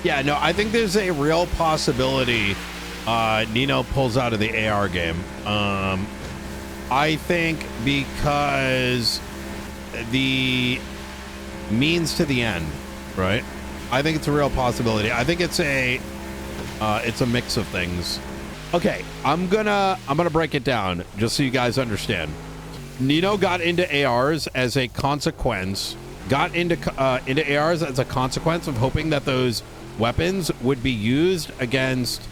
Yeah, no, I think there's a real possibility Nino pulls out of the AR game. I think because the means to the end, right? I think it's a real possibility. I think it's a mix of things. Okay, I'm gonna break it down just so you guys understand. Nino got into ARs as a consequence. Got into ARs as a consequence of hoping that those weapons would be used against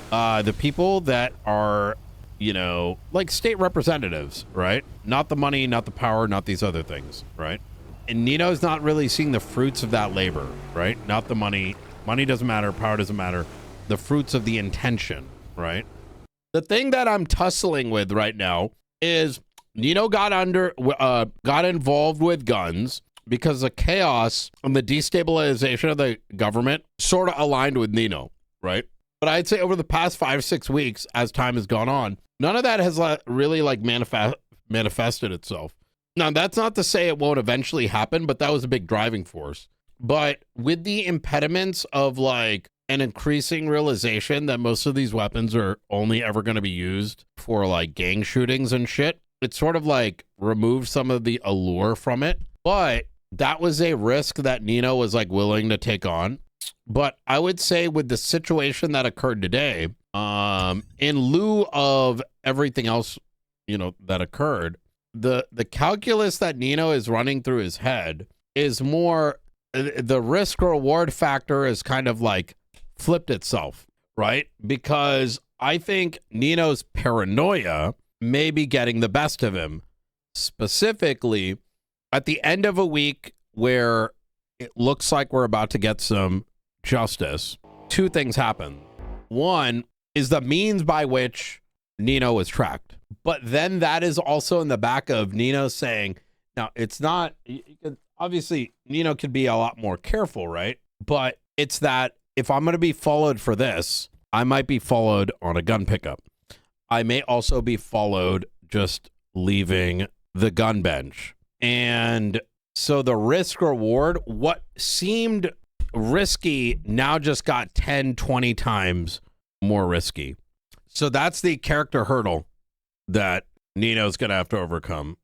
the people that are, you know, like state representatives, right? Not the money, not the power, not these other things, right? And Nino's not really seeing the fruits of that labor, right? Not the money. Money doesn't matter. Power doesn't matter. The fruits of the intention, right? The thing that I'm tussling with right now is Nino got involved with guns because the chaos and the destabilization of the government sort of aligned with Nino, right? But I'd say over the past 5-6 weeks, as time has gone on, none of that has really like manifested itself. Now, that's not to say it won't eventually happen, but that was a big driving force. But with the impediments of like an increasing realization that most of these weapons are only ever going to be used for like gang shootings and shit, it sort of like removed some of the allure from it. But that was a risk that Nino was like willing to take on. But I would say with the situation that occurred today, in lieu of everything else, you know, that occurred, the calculus that Nino is running through his head is more, the risk reward factor is kind of like flipped itself, right? Because I think Nino's paranoia may be getting the best of him, specifically at the end of a week where it looks like we're about to get some justice. Two things happen. One is the means by which Nino was tracked. But then that is also in the back of Nino saying, now it's not, obviously Nino could be a lot more careful, right? But it's that if I'm going to be followed for this, I might be followed on a gun pickup. I may also be followed just leaving the gun bench. And so the risk reward, what seemed risky now just got 10, 20 times more risky. So that's the character hurdle that Nino's going to have to overcome.